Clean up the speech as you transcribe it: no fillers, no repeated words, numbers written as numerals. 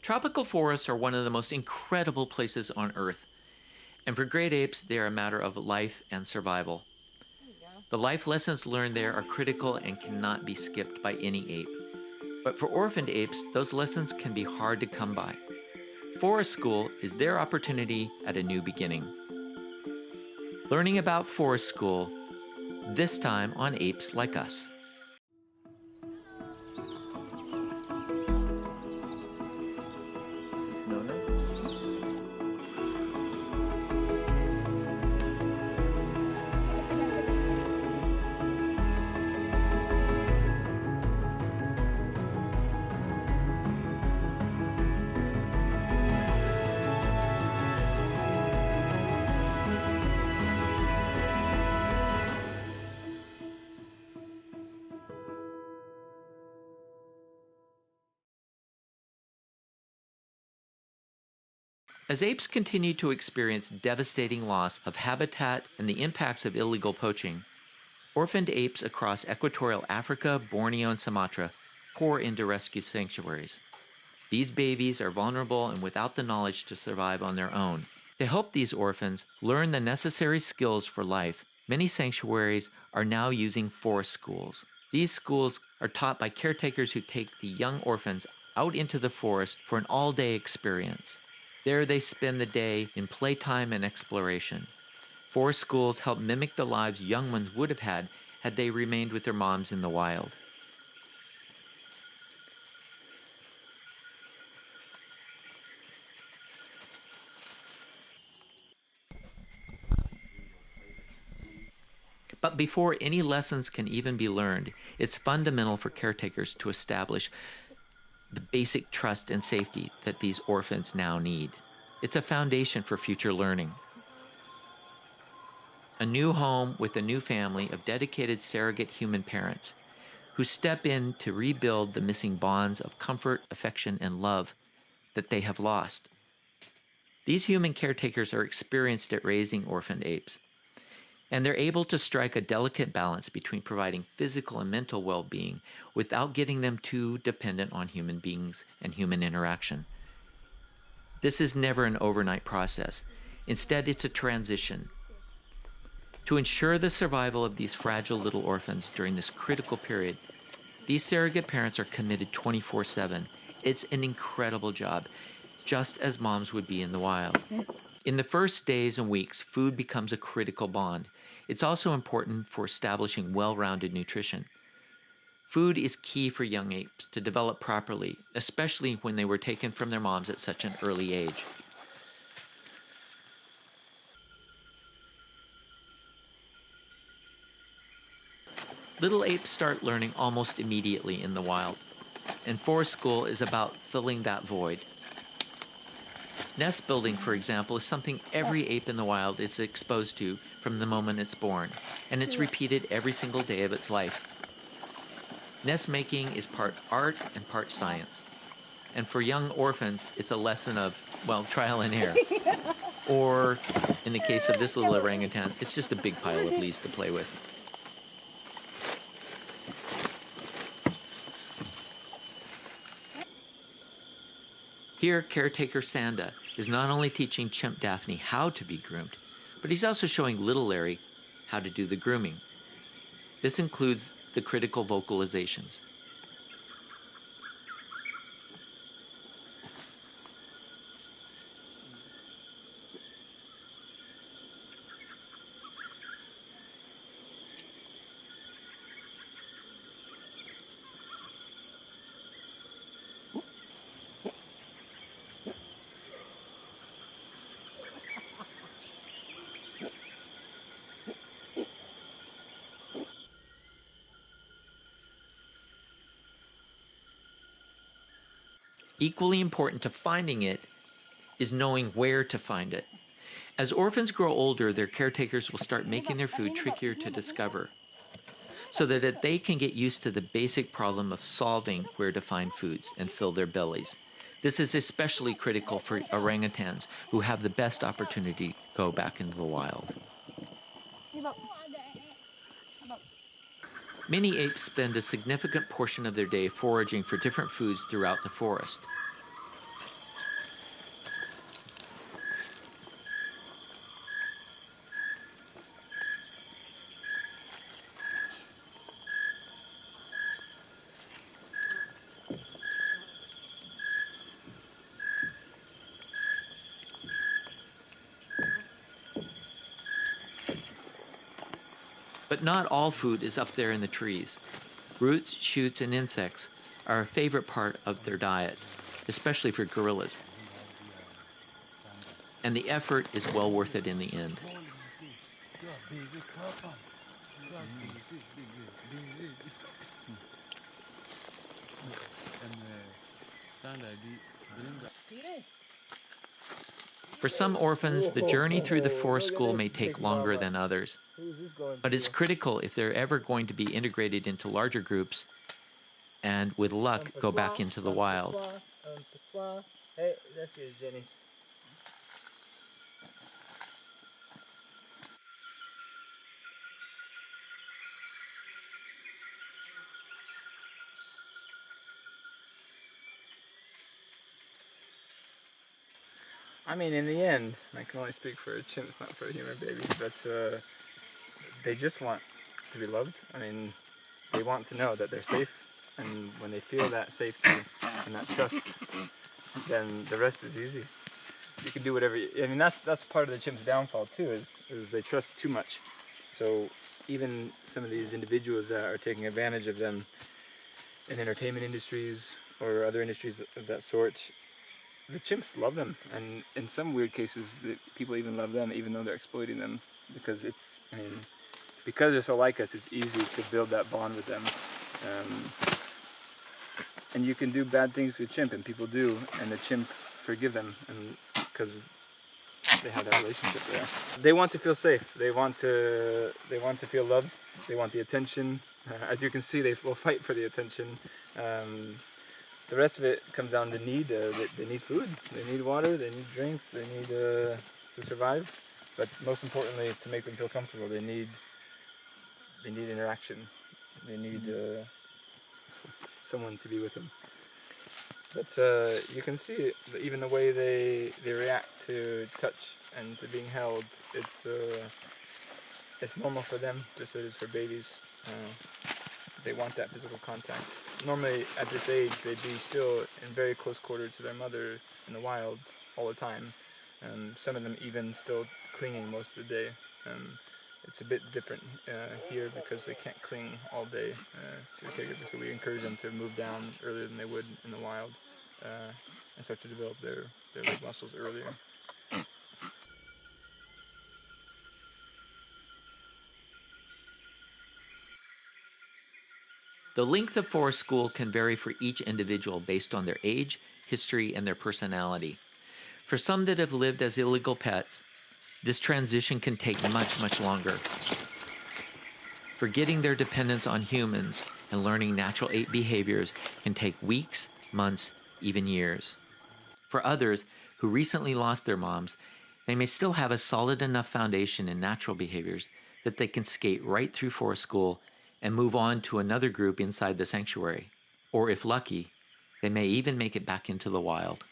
Tropical forests are one of the most incredible places on Earth, and for great apes, they are a matter of life and survival. There you go. The life lessons learned there are critical and cannot be skipped by any ape. But for orphaned apes, those lessons can be hard to come by. Forest School is their opportunity at a new beginning. Learning about Forest School, this time on Apes Like Us. Is this Nona? As apes continue to experience devastating loss of habitat and the impacts of illegal poaching, orphaned apes across equatorial Africa, Borneo, and Sumatra pour into rescue sanctuaries. These babies are vulnerable and without the knowledge to survive on their own. To help these orphans learn the necessary skills for life, many sanctuaries are now using forest schools. These schools are taught by caretakers who take the young orphans out into the forest for an all-day experience. There they spend the day in playtime and exploration. Forest schools help mimic the lives young ones would have had they remained with their moms in the wild. But before any lessons can even be learned, it's fundamental for caretakers to establish the basic trust and safety that these orphans now need. It's a foundation for future learning. A new home with a new family of dedicated surrogate human parents who step in to rebuild the missing bonds of comfort, affection, and love that they have lost. These human caretakers are experienced at raising orphaned apes, and they're able to strike a delicate balance between providing physical and mental well-being without getting them too dependent on human beings and human interaction. This is never an overnight process. Instead, it's a transition. To ensure the survival of these fragile little orphans during this critical period, these surrogate parents are committed 24/7. It's an incredible job, just as moms would be in the wild. In the first days and weeks, food becomes a critical bond. It's also important for establishing well-rounded nutrition. Food is key for young apes to develop properly, especially when they were taken from their moms at such an early age. Little apes start learning almost immediately in the wild, and forest school is about filling that void. Nest building, for example, is something every ape in the wild is exposed to from the moment it's born, and it's repeated every single day of its life. Nest making is part art and part science. And for young orphans, it's a lesson of, well, trial and error. Or, in the case of this little orangutan, it's just a big pile of leaves to play with. Here, caretaker Sanda is not only teaching chimp Daphne how to be groomed, but he's also showing little Larry how to do the grooming. This includes the critical vocalizations. Equally important to finding it is knowing where to find it. As orphans grow older, their caretakers will start making their food trickier to discover, so that they can get used to the basic problem of solving where to find foods and fill their bellies. This is especially critical for orangutans who have the best opportunity to go back into the wild. Many apes spend a significant portion of their day foraging for different foods throughout the forest. But not all food is up there in the trees. Roots, shoots, and insects are a favorite part of their diet, especially for gorillas. And the effort is well worth it in the end. For some orphans, the journey through the forest school may take longer than others, but it's critical if they're ever going to be integrated into larger groups and, with luck, go back into the wild. Hey, that's yours, Jenny. I mean, in the end, I can only speak for chimps, not for human babies, but they just want to be loved. I mean, they want to know that they're safe, and when they feel that safety and that trust, then the rest is easy. You can do whatever. I mean, that's part of the chimp's downfall too, is they trust too much. So even some of these individuals that are taking advantage of them in entertainment industries or other industries of that sort, the chimps love them, and in some weird cases, the people even love them, even though they're exploiting them, because because they're so like us, it's easy to build that bond with them. And you can do bad things to a chimp, and people do, and the chimp forgive them, and because they have that relationship there. They want to feel safe. They want to feel loved. They want the attention. As you can see, they will fight for the attention. The rest of it comes down to need. They need food, they need water, they need drinks, they need to survive. But most importantly, to make them feel comfortable, they need interaction. They need someone to be with them. But you can see it, even the way they react to touch and to being held. It's normal for them, just as it is for babies. They want that physical contact. Normally, at this age, they'd be still in very close quarter to their mother in the wild all the time. Some of them even still clinging most of the day. It's a bit different here because they can't cling all day to a caregiver, so we encourage them to move down earlier than they would in the wild and start to develop their leg muscles earlier. The length of forest school can vary for each individual based on their age, history, and their personality. For some that have lived as illegal pets, this transition can take much, much longer. Forgetting their dependence on humans and learning natural ape behaviors can take weeks, months, even years. For others who recently lost their moms, they may still have a solid enough foundation in natural behaviors that they can skate right through forest school and move on to another group inside the sanctuary. Or if lucky, they may even make it back into the wild.